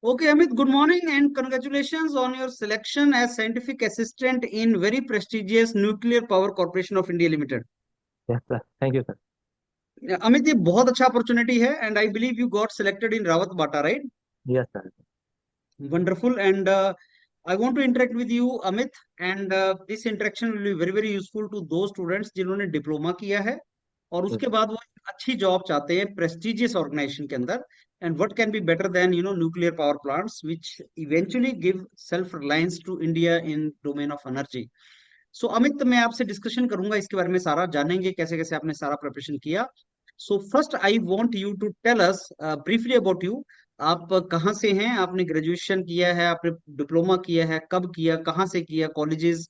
Okay, Amit, good morning and congratulations on your selection as scientific assistant in very prestigious Nuclear Power Corporation of India Limited. Yes sir, thank you sir. Amit, ये बहुत अच्छा opportunity है and I believe you got selected in Rawat Bata, right? Yes sir. Wonderful. And I want to interact with you, Amit, and this interaction will be very, very useful to those students जिन्होंने diploma किया है और उसके बाद वो एक अच्छी job चाहते हैं प्रेस्टिजियस ऑर्गेनाइजेशन के अंदर. And what can be better than nuclear power plants which eventually give self reliance to India in domain of energy. सो अमित, मैं आपसे डिस्कशन करूंगा इसके बारे में, सारा जानेंगे कैसे कैसे आपने सारा प्रिपरेशन किया. So first I want you to tell us briefly about you. आप कहाँ से हैं, आपने ग्रेजुएशन किया है, आपने डिप्लोमा किया है, कब किया, कहाँ से किया, colleges,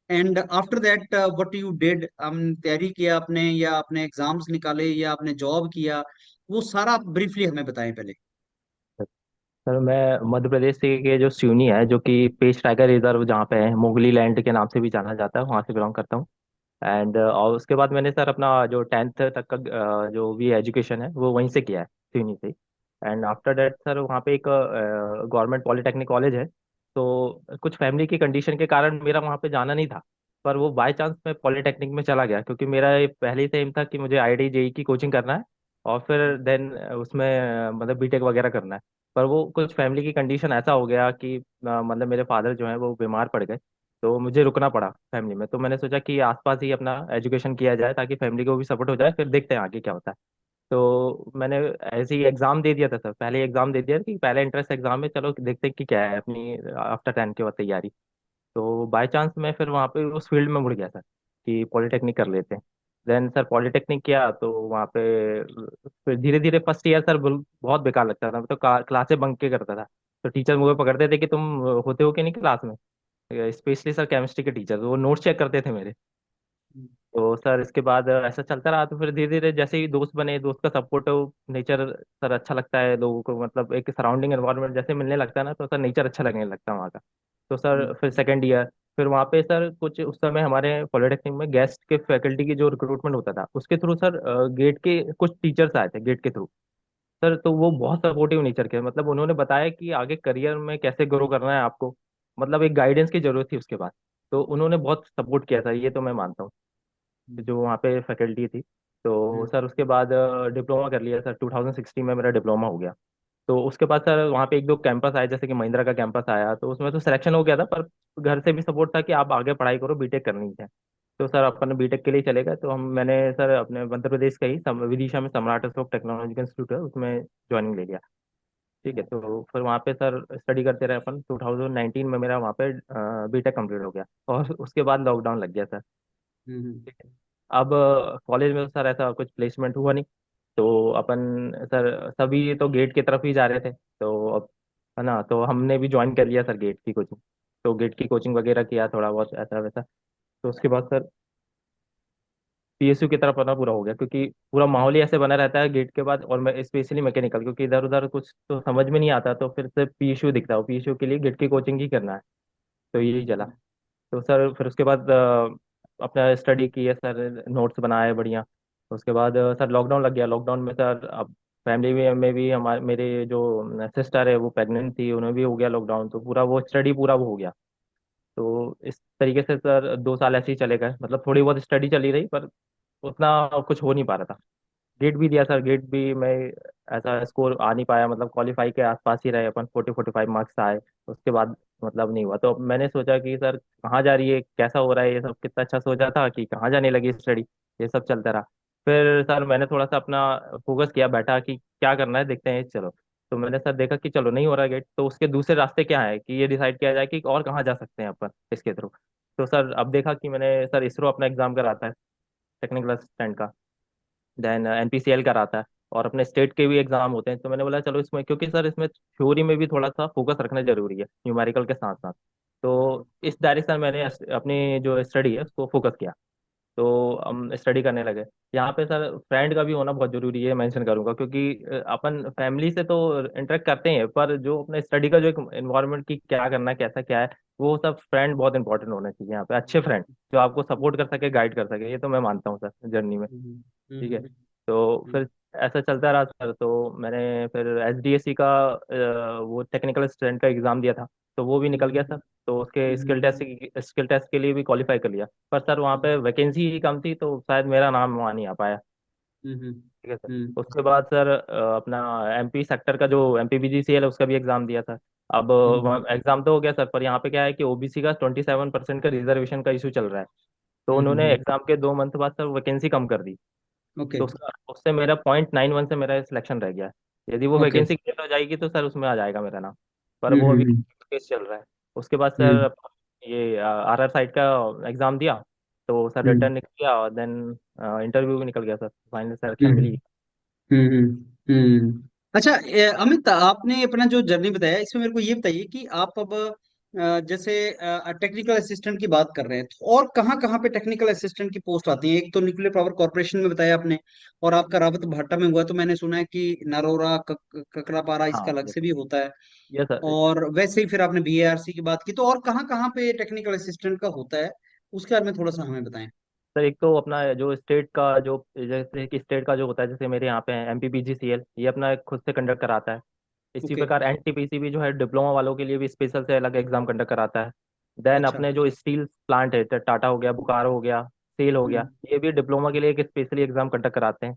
and after that what you did, तैयारी किया आपने या आपने एग्जाम्स निकाले या आपने जॉब किया, वो सारा आप ब्रीफली हमें बताएं पहले. सर मैं मध्य प्रदेश से के जो सिवनी है, जो कि पेश टाइगर रिजर्व जहाँ पे है, मोगली लैंड के नाम से भी जाना जाता है, वहाँ से बिलोंग करता हूँ। एंड और उसके बाद मैंने सर अपना जो 10th तक का जो भी एजुकेशन है वो वहीं से किया है, सिवनी से ही। एंड आफ्टर दैट सर वहाँ पे एक गवर्नमेंट पॉलिटेक्निक कॉलेज है। तो कुछ फैमिली की कंडीशन के कारण मेरा वहाँ पे जाना नहीं था। पर वो बाय चांस मैं पॉलिटेक्निक में चला गया, क्योंकि मेरा ये पहले ही से एम था कि मुझे आईआईटी जेई की कोचिंग करना है और फिर देन उसमें मतलब बीटेक वगैरह करना है। पर वो कुछ फैमिली की कंडीशन ऐसा हो गया कि मतलब मेरे फादर जो है वो बीमार पड़ गए। तो मुझे रुकना पड़ा फैमिली में। तो मैंने सोचा कि आसपास ही अपना एजुकेशन किया जाए ताकि फैमिली को भी सपोर्ट हो जाए, फिर देखते हैं आगे क्या होता है। तो मैंने ऐसे ही एग्जाम दे दिया था सर, पहले एग्जाम दे दिया कि पहले इंट्रेंस एग्जाम में चलो देखते हैं कि क्या है अपनी आफ्टर 10 के बाद तैयारी। तो बाय चांस मैं फिर वहाँ पे उस फील्ड में मुड़ गया सर कि पॉलिटेक्निक कर लेते हैं। देन सर पॉलिटेक्निक किया तो वहाँ पे फिर धीरे धीरे फर्स्ट ईयर सर बहुत बेकार लगता था। मैं तो क्लासें बंक के करता था। तो टीचर मुझे पकड़ते थे कि तुम होते हो कि नहीं क्लास में। स्पेशली सर केमिस्ट्री के टीचर वो नोट्स चेक करते थे मेरे। तो सर इसके बाद ऐसा चलता रहा। तो फिर धीरे धीरे जैसे ही दोस्त बने, दोस्त का सपोर्ट नेचर सर अच्छा लगता है लोगों को, मतलब एक सराउंडिंग एनवायरनमेंट जैसे मिलने लगता है ना, तो सर नेचर अच्छा लगने लगता है वहाँ का। तो सर फिर सेकेंड ईयर, फिर वहाँ पे सर कुछ उस समय हमारे पॉलिटेक्निक में गेस्ट के फैकल्टी की जो रिक्रूटमेंट होता था उसके थ्रू सर गेट के कुछ टीचर्स आए थे गेट के थ्रू। सर तो वो बहुत सपोर्टिव नेचर के, मतलब उन्होंने बताया कि आगे करियर में कैसे ग्रो करना है आपको, मतलब एक गाइडेंस की जरूरत थी उसके बाद। तो उन्होंने बहुत सपोर्ट किया था, ये तो मैं मानता हूँ, जो वहाँ पे फैकल्टी थी। तो सर उसके बाद डिप्लोमा कर लिया सर, 2016 में मेरा डिप्लोमा हो गया। तो उसके बाद सर वहाँ पे एक दो कैंपस आए, जैसे कि महिंद्रा का कैंपस आया, तो उसमें तो सिलेक्शन हो गया था। पर घर से भी सपोर्ट था कि आप आगे पढ़ाई करो, बीटेक करनी है। तो सर अपन बीटेक के लिए चले गए। तो हम मैंने सर अपने मध्य प्रदेश का ही विदिशा में सम्राट अशोक टेक्नोलॉजिकल इंस्टीट्यूट है, उसमें ज्वाइनिंग ले लिया। ठीक है, तो फिर वहाँ पे सर स्टडी करते रहे अपन। 2019 में मेरा वहाँ पे बीटेक कंप्लीट हो गया और उसके बाद लॉकडाउन लग गया सर। ठीक है। अब कॉलेज में तो सर ऐसा कुछ प्लेसमेंट हुआ नहीं। तो अपन सर सभी तो गेट की तरफ ही जा रहे थे। तो अब है ना, तो हमने भी ज्वाइन कर लिया सर गेट की कोचिंग। तो गेट की कोचिंग वगैरह किया थोड़ा बहुत ऐसा वैसा। तो उसके बाद सर पीएसयू की तरफ आना पूरा हो गया, क्योंकि पूरा माहौल ही ऐसे बना रहता है गेट के बाद। और मैं स्पेशली मैकेनिकल, क्योंकि इधर उधर कुछ तो समझ में नहीं आता, तो फिर से पीएसयू दिखता है, पीएसयू के लिए गेट की कोचिंग ही करना है। तो यही चला। तो सर फिर उसके बाद अपना स्टडी किया सर, नोट्स बनाए बढ़िया। उसके बाद सर लॉकडाउन लग गया। लॉकडाउन में सर अब फैमिली में भी हमारे मेरे जो सिस्टर है वो प्रेग्नेंट थी, उन्हें भी हो गया लॉकडाउन। तो पूरा वो स्टडी पूरा वो हो गया। तो इस तरीके से सर 2 साल ऐसे ही चले गए, मतलब थोड़ी बहुत स्टडी चली रही पर उतना कुछ हो नहीं पा रहा था। गेट भी दिया सर, गेट भी मैं ऐसा स्कोर आ नहीं पाया, मतलब क्वालिफाई के आसपास ही रहे अपन, 40-45 मार्क्स आए। उसके बाद मतलब नहीं हुआ। तो मैंने सोचा कि सर कहाँ जा रही है, कैसा हो रहा है ये सब, कितना अच्छा सोचा था कि कहाँ जाने लगी स्टडी, ये सब चलता रहा। फिर सर मैंने थोड़ा सा अपना फोकस किया, बैठा कि क्या करना है देखते हैं चलो। तो मैंने सर देखा कि चलो नहीं हो रहा गेट, तो उसके दूसरे रास्ते क्या है कि ये डिसाइड किया जाए कि और कहाँ जा सकते हैं अपन इसके थ्रू। तो सर अब देखा कि मैंने सर इसरो अपना एग्जाम कराता है, टेक्निकल असिस्टेंट का। देन एनपीसीएल कराता है और अपने स्टेट के भी एग्जाम होते हैं। तो मैंने बोला चलो इसमें, क्योंकि सर इसमें थ्योरी में भी थोड़ा सा फोकस रखना जरूरी है न्यूमेरिकल के साथ साथ। तो इस डायरेक्शन मैंने अपनी जो स्टडी है उसको फोकस किया। तो हम स्टडी करने लगे। यहाँ पे सर फ्रेंड का भी होना बहुत जरूरी है, मेंशन करूंगा, क्योंकि अपन फैमिली से तो इंटरेक्ट करते हैं, पर जो अपने स्टडी का जो एक एनवायरनमेंट की क्या करना है कैसा क्या है, वो सब फ्रेंड बहुत इंपॉर्टेंट होने चाहिए यहाँ पे, अच्छे फ्रेंड जो आपको सपोर्ट कर सके, गाइड कर सके। ये तो मैं मानता हूँ सर जर्नी में। ठीक है। तो फिर ऐसा चलता रहा सर। तो मैंने फिर एसडीएससी का वो टेक्निकल असिस्टेंट का एग्ज़ाम दिया था, तो वो भी निकल गया सर। तो उसके हम्म स्किल टेस्ट के लिए भी क्वालिफाई कर लिया, पर सर वहाँ पे वैकेंसी ही कम थी, तो शायद मेरा नाम वहाँ नहीं आ पाया। हम्म ठीक है सर। हम्म उसके बाद सर अपना एमपी सेक्टर का जो एमपीबीजीसीएल है उसका भी एग्ज़ाम दिया सर। अब हम्म एग्ज़ाम तो हो गया सर, पर यहाँ पे क्या है कि ओबीसी का 27% का रिजर्वेशन का इशू चल रहा है। तो उन्होंने हम्म। एग्ज़ाम के 2 मंथ बाद सर वैकेंसी कम कर दी। ओके तो उसका उससे मेरा 0.91 से मेरा सिलेक्शन रह गया है। यदि वो ओके। वैकेंसी क्लियर हो जाएगी तो सर उसमें आ जाएगा मेरा नाम। पर वो अभी हम्म। केस चल रहा है। उसके बाद हम्म सर ये आरआर साइड का एग्ज़ाम दिया, तो सर हम्म रिटर्न निकल गया, और देन इंटरव्यू भी निकल गया सर, फाइनल सिलेक्शन हम्म मिली। अच्छा, अमित, आपने अपना जो जर्नी बताया इसमें मेरे को ये बताइए कि आप अब जैसे टेक्निकल असिस्टेंट की बात कर रहे हैं, तो और कहाँ कहाँ पे टेक्निकल असिस्टेंट की पोस्ट आती है? एक तो न्यूक्लियर पावर कॉर्पोरेशन में बताया आपने, और आपका रावत भाटा में हुआ, तो मैंने सुना है कि नरोरा ककरापारा इसका हाँ अलग यस से भी होता है। Yes sir. और वैसे ही फिर आपने बीएआरसी की बात की, तो और कहाँ कहाँ पे टेक्निकल असिस्टेंट का होता है, उसके बारे में थोड़ा सा हमें बताएं। सर एक तो अपना जो स्टेट का जो, जैसे कि स्टेट का जो होता है, जैसे मेरे यहाँ पे एमपीपीजीसीएल, ये अपना खुद से कंडक्ट कराता है। इसी ओके। प्रकार एनटीपीसी भी जो है डिप्लोमा वालों के लिए भी स्पेशल से अलग एग्जाम कंडक्ट कराता है। देन अच्छा। अपने जो स्टील प्लांट है, टाटा हो गया, बुकारो हो गया, सेल हो गया, हम्म ये भी डिप्लोमा के लिए एक स्पेशली एग्जाम कंडक्ट कराते हैं।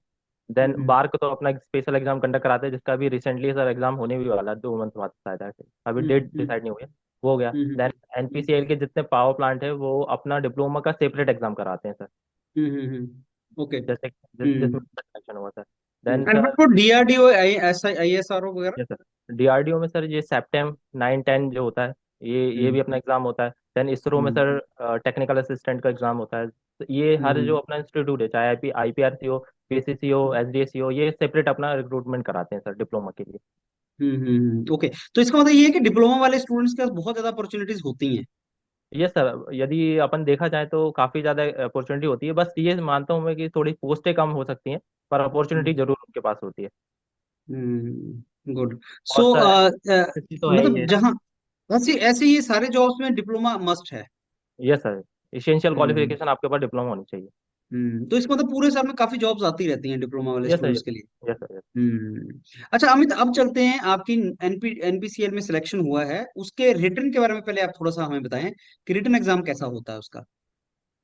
देन हम्म बार्क तो अपना एक स्पेशल एग्जाम कंडक्ट कराते हैं, जिसका भी रिसेंटली सर एग्जाम होने भी वाला है, 2 मंथ बाद शायद है। अभी हम्म डेट हम्म डिसाइड नहीं हुई है। वो हो गया। देन हम्म एनपीसीएल के जितने पावर प्लांट है वो अपना डिप्लोमा का सेपरेट एग्जाम कराते हैं सर। ओके। जैसे जिसमें हम्म सिलेक्शन हुआ sir. Then and what sir, about DRDO, ऐसा आईएसआरओ वगैरह? ये सर डीआरडीओ में सर ये सेप्टेम 9-10 जो होता है, ये हम्म भी अपना एग्जाम होता है। देन इसरो में हम्म सर टेक्निकल असिस्टेंट का एग्जाम होता है। तो ये हर जो हम्म अपना इंस्टीट्यूट है, चाहे आईपीआरसी हो, पीसीसी हो, एसडीएससी हो, ये सेपरेट अपना रिक्रूटमेंट कराते हैं सर डिप्लोमा के लिए। ओके। तो इसका मतलब ये है कि डिप्लोमा वाले स्टूडेंट्स के पास बहुत ज्यादा अपॉर्चुनिटीज होती हैं। ये सर यदि अपन देखा जाए तो काफ़ी ज़्यादा अपॉर्चुनिटी होती है, बस ये मानता हूँ मैं कि थोड़ी पोस्टें कम हो सकती हैं, पर अपॉर्चुनिटी जरूर उनके पास होती है। गुड। और सो सर एसएससी तो है ही मतलब है। जहाँ ऐसे ऐसे ये सारे जॉब्स में डिप्लोमा मस्ट है। यस सर, इसेंशियल हम्म क्वालिफिकेशन आपके पास डिप्लोमा होनी चाहिए। तो इसका मतलब पूरे साल में काफी जॉब्स आती रहती हैं डिप्लोमा वाले यस सर स्टूडेंट्स यस के लिए। Yes sir. अच्छा अमित, अब चलते हैं आपकी एनपीसीएल में सिलेक्शन हुआ है, उसके रिटर्न के बारे में पहले आप थोड़ा सा हमें बताएं कि रिटर्न एग्जाम कैसा होता है उसका।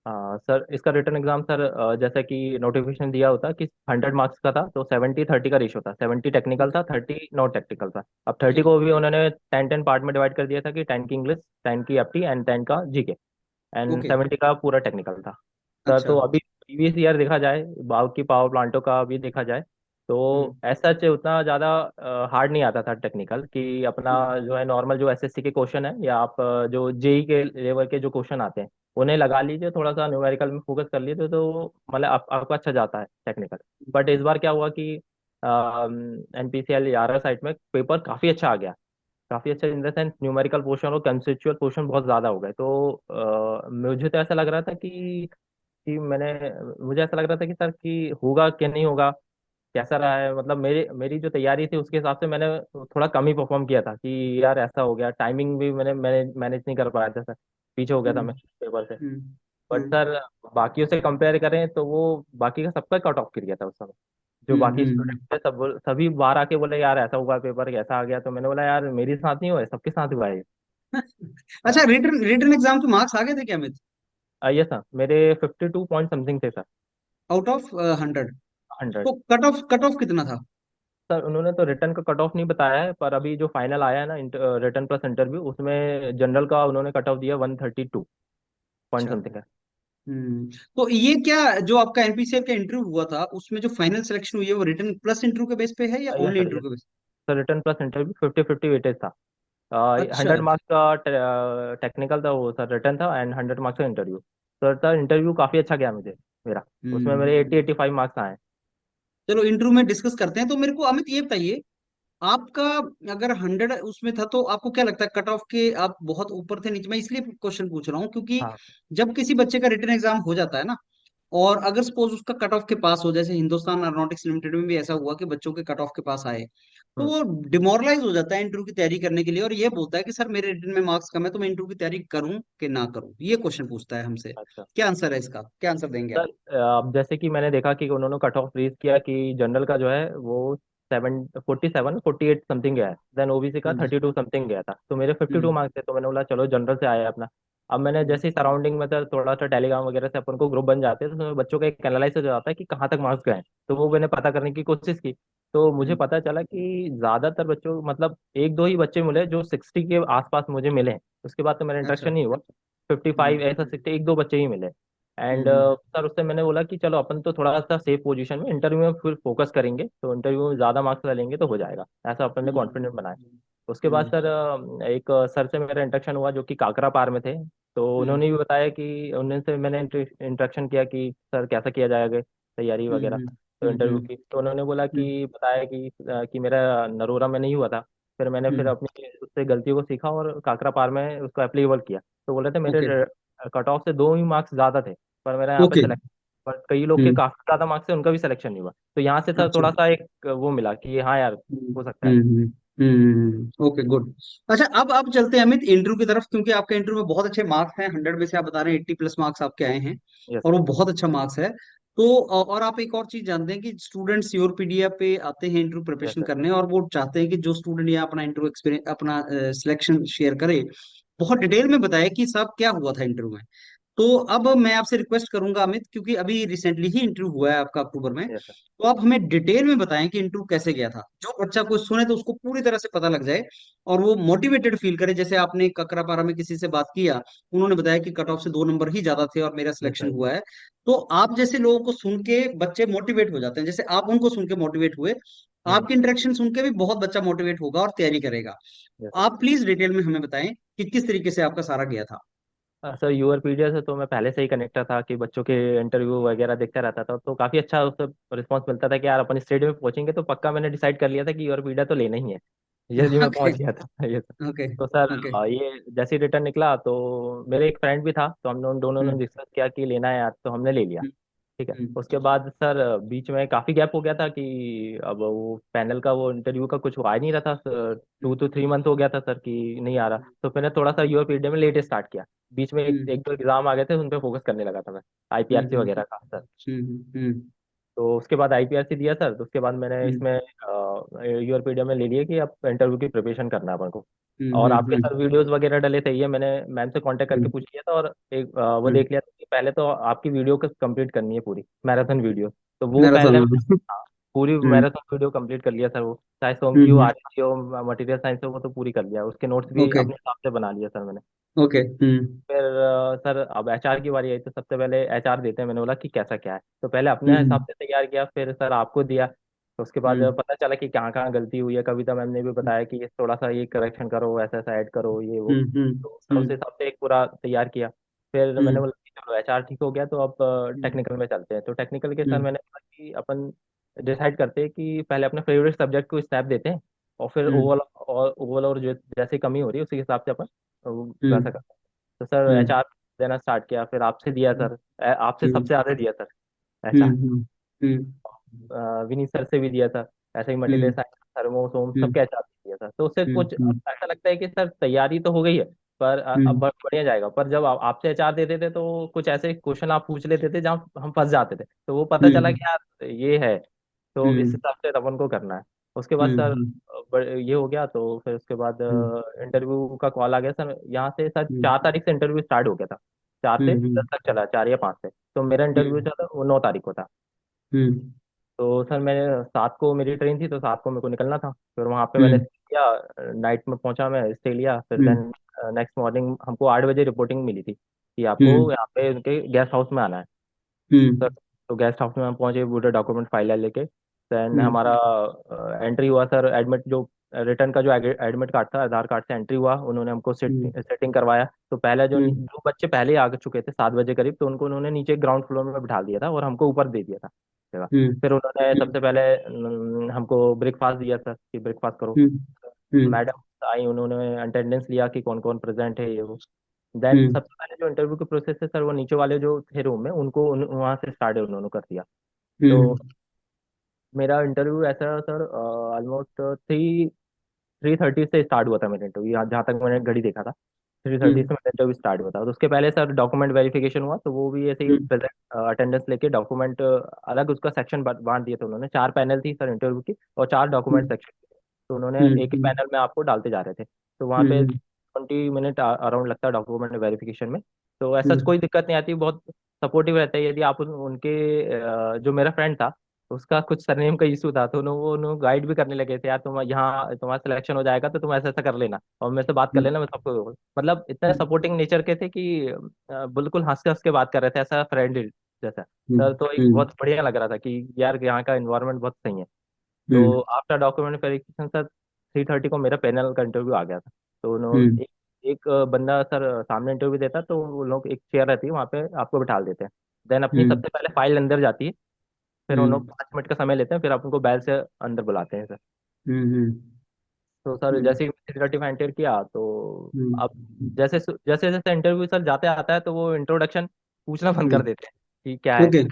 हाँ सर, इसका रिटर्न एग्जाम सर जैसा कि नोटिफिकेशन दिया होता कि 100 मार्क्स का था, तो 70-30 का रेशो था। 70 टेक्निकल ओके था, 30 नॉन टेक्निकल था। अब 30 ओके को भी उन्होंने 10-10 पार्ट में डिवाइड कर दिया था, कि 10 की इंग्लिश, 10 की एप्टी एंड 10 का जीके, एंड ओके। 70 का पूरा टेक्निकल था। सर अच्छा। तो अभी प्रीवियस ईयर देखा जाए, बाकी पावर प्लांटों का भी देखा जाए, तो हम्म ऐसा उतना ज़्यादा हार्ड नहीं आता था टेक्निकल, कि अपना हम्म जो है नॉर्मल जो एसएससी के क्वेश्चन है, या आप जो जेई के लेवल के जो क्वेश्चन आते हैं उन्हें लगा लीजिए, थोड़ा सा न्यूमेरिकल में फोकस कर लीजिए, तो मतलब आपका अच्छा जाता है टेक्निकल। बट इस बार क्या हुआ कि एनपीसीएल यारा साइट में पेपर काफ़ी अच्छा आ गया। काफ़ी अच्छा in the sense numerical portion और कंसेप्चुअल पोर्शन बहुत ज़्यादा हो गए। तो मुझे तो ऐसा लग रहा था कि मैंने मुझे ऐसा लग रहा था कि सर कि होगा कि नहीं होगा, कैसा रहा है, मतलब मेरी मेरी जो तैयारी थी उसके हिसाब से मैंने थोड़ा कम ही परफॉर्म किया था, कि यार ऐसा हो गया, टाइमिंग भी मैंने मैनेज नहीं कर पाया था सर, पीछे हो गया था हम्म मैं पेपर से। हम्म बट सर बाकियों से कंपेयर करें तो वो बाकी का सबका कट ऑफ कर गया था उस समय। जो बाकी स्टूडेंट हम्म थे सभी बाहर आके बोले यार ऐसा हुआ पेपर, कैसा आ गया, तो मैंने बोला यार मेरे साथ नहीं हुआ है, सबके साथ हुआ है ये। अच्छा, रिटर्न रिटर्न एग्जाम के मार्क्स आ गए थे क्या अमित? ये सर मेरे 52 पॉइंट समथिंग थे सर। Out of 100? 100। तो कट ऑफ कितना था? सर उन्होंने तो रिटर्न का कट ऑफ नहीं बताया है, पर अभी जो फाइनल आया है ना, रिटर्न प्लस इंटरव्यू, उसमें जनरल का उन्होंने कट ऑफ दिया 132 पॉइंट अच्छा। समथिंग है। तो ये क्या, जो आपका एनपीसीएल का इंटरव्यू हुआ था उसमें जो फाइनल सिलेक्शन हुई है वो रिटर्न प्लस इंटरव्यू के बेस पे है या yes only sir interview yes के base? Sir, written plus interview 50-50 weightage था। अच्छा। 100 मार्क्स का टेक्निकल था वो सर, रिटर्न था, एंड 100 मार्क्स का इंटरव्यू। सर इंटरव्यू काफ़ी अच्छा गया मुझे मेरा। उसमें मेरे हम्म 80-85 मार्क्स आए। चलो इंटरव्यू में डिस्कस करते हैं। तो मेरे को अमित ये बताइए, आपका अगर 100 उसमें था तो आपको क्या लगता है कट ऑफ के आप बहुत ऊपर थे नीचे? मैं इसलिए क्वेश्चन पूछ रहा हूँ क्योंकि हाँ जब किसी बच्चे का रिटर्न एग्जाम हो जाता है ना, और अगर सपोज उसका कट ऑफ के पास हो, जैसे हिंदुस्तान एरोनॉटिक्स लिमिटेड में भी ऐसा हुआ कि बच्चों के कट ऑफ के पास आए, तो हम्म। वो डिमोरलाइज हो जाता है इंटरव्यू की तैयारी करने के लिए, और ये बोलता है कि सर मेरे रिटन में मार्क्स कम है, तो मैं इंटरव्यू की तैयारी करूं कि ना करूं, ये क्वेश्चन पूछता है हमसे। अच्छा क्या आंसर है इसका, क्या आंसर देंगे आप? सर, अब जैसे कि मैंने देखा कि उन्होंने कट ऑफ रेज किया कि जनरल का जो है वो 47 48 समथिंग गया है, देन ओबीसी का हम्म 32 समथिंग गया था, तो मेरे 52 हम्म मार्क्स थे, तो मैंने बोला चलो जनरल से आया अपना। अब मैंने हम्म जैसे ही सराउंडिंग में था, थोड़ा सा टेलीग्राम वगैरह से अपन को ग्रुप बन जाते हैं, तो उसमें बच्चों का एक एनालिसिस हो जाता है कि कहाँ तक मार्क्स गए हैं। तो वो मैंने पता करने की कोशिश की, तो मुझे हम्म, पता चला कि ज्यादातर बच्चों मतलब एक दो ही बच्चे मिले जो 60 के आसपास मुझे मिले हैं। उसके बाद तो मेरा अच्छा। इंटरेक्शन नहीं हुआ। 55 हम्म ऐसा 60 एक दो बच्चे ही मिले। एंड हम्म सर उससे मैंने बोला कि चलो अपन तो थोड़ा सा सेफ पोजीशन में इंटरव्यू में फिर फोकस करेंगे, तो इंटरव्यू में ज़्यादा मार्क्स ला लेंगे तो हो जाएगा, ऐसा अपन ने हम्म कॉन्फिडेंट बनाया। उसके बाद हम्म सर एक सर से मेरा इंटरेक्शन हुआ जो कि काकरा पार में थे। तो हम्म उन्होंने भी बताया कि उनसे मैंने इंटरेक्शन किया कि सर कैसा किया जाएगा तैयारी वगैरह, तो इंटरव्यू हम्म की, तो उन्होंने बोला हम्म, कि बताया कि मेरा नरोरा में नहीं हुआ था। फिर मैंने फिर हम्म, अपनी उससे गलती को सीखा और काकरा पार में उसको अप्लीकेबल किया। तो बोले थे मेरे ओके कट ऑफ से दो ही मार्क्स ज़्यादा थे, पर मेरा यहाँ पे ओके। सिलेक्शन, पर कई लोग के हम्म, काफी ज्यादा मार्क्स है उनका भी सिलेक्शन नहीं हुआ। तो यहाँ से सर अच्छा। थोड़ा सा एक वो मिला कि हाँ यार हो सकता है। Okay good. अच्छा, अब चलते हैं अमित इंटरव्यू की तरफ, क्योंकि आपके इंटरव्यू में बहुत अच्छे मार्क्स हैं, 100 में से आप बता रहे हैं 80 प्लस मार्क्स आपके आए हैं, यस और सर। वो बहुत अच्छा मार्क्स है। तो और आप एक और चीज जानते हैं कि स्टूडेंट्स योर पीडिया पे आते हैं इंटरव्यू यस प्रिपरेशन सर। करने, और वो चाहते हैं कि जो स्टूडेंट यहाँ अपना इंटरव्यू एक्सपीरियंस, अपना सिलेक्शन शेयर करे, बहुत डिटेल में बताए कि साहब क्या हुआ था इंटरव्यू में। तो अब मैं आपसे रिक्वेस्ट करूंगा अमित, क्योंकि अभी रिसेंटली ही इंटरव्यू हुआ है आपका अक्टूबर में, यस सर। तो आप हमें डिटेल में बताएं कि इंटरव्यू कैसे गया था, जो बच्चा कोई सुने तो उसको पूरी तरह से पता लग जाए, और वो मोटिवेटेड फील करे। जैसे आपने ककरापारा में किसी से बात किया, उन्होंने बताया कि कट ऑफ से 2 नंबर ही ज्यादा थे और मेरा यस सिलेक्शन सर। हुआ है। तो आप जैसे लोगों को सुन के बच्चे मोटिवेट हो जाते हैं, जैसे आप उनको सुन के मोटिवेट हुए, हम्म। आपकी इंटरेक्शन सुन के भी बहुत बच्चा मोटिवेट होगा और तैयारी करेगा। Yes sir. आप प्लीज डिटेल में हमें बताएं कि किस तरीके से आपका सारा गया था। सर यूआर पीडिया से तो मैं पहले से ही कनेक्टेड था कि बच्चों के इंटरव्यू वगैरह देखता रहता था, तो काफी अच्छा उससे रिस्पॉन्स मिलता था कि यार अपन स्टेज में पहुंचेंगे तो पक्का मैंने डिसाइड कर लिया था कि यूआर पीडिया तो लेना ही है। यस जी, मैं ओके पहुंच गया था ये सर। ओके तो सर ओके। ये जैसे ही रिटर्न निकला तो मेरे एक फ्रेंड भी था, तो हम लोग दोनों ने हम्म डिस्कस किया कि लेना है यार, तो हमने ले लिया। हम्म ठीक है। हम्म उसके बाद सर बीच में काफी गैप हो गया था कि अब वो पैनल का वो इंटरव्यू का कुछ आ ही नहीं रहा था। हम्म 2 to 3 मंथ हो गया था सर कि नहीं आ रहा, तो मैंने थोड़ा सा यूआर पीरियड में लेट स्टार्ट किया। बीच में एक हम्म एक दो एग्जाम आ गए थे, उन पर फोकस करने लगा था मैं, आईपीआरसी हम्म वगैरह का सर। हम्म तो उसके बाद आईपीआरसी दिया सर, तो उसके बाद मैंने हम्म इसमें यूआरपीडिया में ले लिया कि अब इंटरव्यू की प्रिपरेशन करना है अपन को। हम्म और हम्म आपके हम्म सर वीडियोस वगैरह डले थे, ये मैंने मैम से कांटेक्ट करके हम्म पूछ लिया था, और एक वो हम्म देख लिया था कि पहले तो आपकी वीडियो को कंप्लीट करनी है पूरी मैराथन वीडियो। तो वो मैराथन पहले में। हाँ, पूरी हम्म मैराथन वीडियो कंप्लीट कर लिया सर वो, चाहे सोम की हो, हम्म आरएमसी हो, मटेरियल साइंस हो, वो तो पूरी कर लिया, उसके नोट्स भी ओके अपने हिसाब से बना लिया सर मैंने। ओके। फिर सर अब एचआर की बारी आई, तो सबसे पहले एचआर देते हैं, मैंने बोला कि कैसा क्या है, तो पहले अपने हिसाब हम्म से तैयार किया, फिर सर आपको दिया। तो उसके बाद हम्म पता चला कि कहाँ कहाँ गलती हुई है, कविता मैम ने भी बताया कि ये थोड़ा सा ये करेक्शन करो, ऐसा ऐसा ऐड करो, ये वो। तो सर उस हम्म हिसाब से एक पूरा तैयार किया। फिर मैंने हम्म बोला कि चलो एचआर ठीक हो गया, तो अब टेक्निकल में चलते हैं। तो टेक्निकल के सर हम्म मैंने बोला कि अपन डिसाइड करते हैं कि पहले अपने फेवरेट सब्जेक्ट को स्नैप देते हैं, और फिर हम्म ओवरऑल और जो जैसे कमी हो रही है उसी हिसाब से अपन वैसा हम्म करते हैं। तो सर हम्म एचआर देना स्टार्ट किया, फिर आपसे दिया सर, आपसे सबसे हम्म ज्यादा दिया सर हम्म एचआर। हम्म हम्म विनीत सर से भी दिया था, ऐसे ही मटेरियल हम्म साइंस, थर्मो सोम हम्म सबके एचआर दिया था। तो उससे कुछ हम्म अब ऐसा लगता है कि सर तैयारी तो हो गई है, पर अब हम्म बढ़िया जाएगा। पर जब आपसे एचआर देते थे तो कुछ ऐसे क्वेश्चन आप पूछ लेते थे जहाँ हम फंस जाते थे, तो वो पता चला हम्म कि यार ये है, तो इस हम्म हिसाब से अपन को करना है। उसके बाद सर ये हो गया, तो फिर उसके बाद हम्म इंटरव्यू का कॉल आ गया सर, यहाँ से सर हम्म 4 तारीख से इंटरव्यू स्टार्ट हो गया था, 4 से 10 तक चला, 4 या 5 से। तो मेरा इंटरव्यू हम्म जो था वो 9 तारीख को था। हम्म तो सर मैंने 7 को मेरी ट्रेन थी, तो 7 को मेरे को निकलना था। फिर वहाँ पे मैंने हम्म stay किया, नाइट में पहुंचा मैं, स्टे लिया, फिर हम्म देन नेक्स्ट मॉर्निंग हमको 8 बजे रिपोर्टिंग मिली थी कि आपको हम्म यहाँ पे उनके गेस्ट हाउस में आना है सर। हम्म तो गेस्ट हाउस में हम पहुंचे, पूरे डॉक्यूमेंट फाइल लेके। देन हम्म हमारा एंट्री हुआ सर, एडमिट जो रिटर्न का जो एडमिट कार्ड था, आधार कार्ड से एंट्री हुआ, उन्होंने हमको हम्म सेटिंग करवाया। तो पहले हम्म जो बच्चे पहले ही आ चुके थे 7 बजे करीब, तो उनको उन्होंने नीचे ग्राउंड फ्लोर में बिठा दिया था और हमको ऊपर दे दिया था जगह। हम्म फिर उन्होंने हम्म सबसे पहले हमको ब्रेकफास्ट दिया सर कि ब्रेकफास्ट करो। हम्म हम्म मैडम आई, उन्होंने अटेंडेंस लिया कि कौन कौन प्रेजेंट है, ये वो। देन हम्म सबसे पहले जो इंटरव्यू के प्रोसेस है सर, वो नीचे वाले जो थे रूम में उनको वहाँ से स्टार्ट उन्होंने कर दिया। तो हम्म मेरा इंटरव्यू ऐसा सर ऑलमोस्ट 3:30 से स्टार्ट हुआ था मेरा इंटरव्यू, जहाँ तक मैंने घड़ी देखा था 3:30 हम्म से मेरा इंटरव्यू स्टार्ट हुआ था। तो उसके पहले सर डॉक्यूमेंट वेरिफिकेशन हुआ, तो वो भी ऐसे ही हम्म प्रेजेंट अटेंडेंस लेके डॉक्यूमेंट अलग उसका सेक्शन बांट दिया था उन्होंने। 4 पैनल थी सर इंटरव्यू की और 4 डॉक्यूमेंट हम्म सेक्शन। तो उन्होंने हम्म एक ही हम्म पैनल में आपको डालते जा रहे थे। तो वहाँ पे हम्म 20 मिनट अराउंड लगता है डॉक्यूमेंट वेरिफिकेशन में। तो ऐसा हम्म कोई दिक्कत नहीं आती, बहुत सपोर्टिव रहता है। यदि आप उनके जो मेरा फ्रेंड था उसका कुछ सरनेम का इशू था, तो उन्होंने गाइड भी करने लगे थे, यार तुम यहाँ तुम्हारा सिलेक्शन हो जाएगा तो तुम ऐसा ऐसा कर लेना और मेरे से बात कर हम्म लेना, मैं सबको मतलब इतने हम्म सपोर्टिंग नेचर के थे कि बिल्कुल हंस के बात कर रहे थे, ऐसा फ्रेंड जैसा। सर तो एक हम्म बहुत बढ़िया लग रहा था कि यार यहाँ का इन्वायरमेंट बहुत सही है। हम्म तो आफ्टर डॉक्यूमेंट वेरिफिकेशन सर 3:30 को मेरा पैनल का इंटरव्यू आ गया था। तो हम्म उन्होंने एक बंदा सर सामने इंटरव्यू देता, तो वो लोग एक चेयर रहती है वहाँ पे आपको बिठा देते हैं। देन अपनी हम्म सबसे पहले फाइल अंदर जाती है, फिर उन लोग हम्म 5 मिनट का समय लेते हैं, फिर आप उनको बैल से अंदर बुलाते हैं सर। हम्म तो सर हम्म जैसे ही 3:30 में एंटर किया, तो अब हम्म जैसे जैसे जैसे इंटरव्यू सर जाते आता है तो वो इंट्रोडक्शन पूछना बंद कर देते हैं कि क्या है। ओके।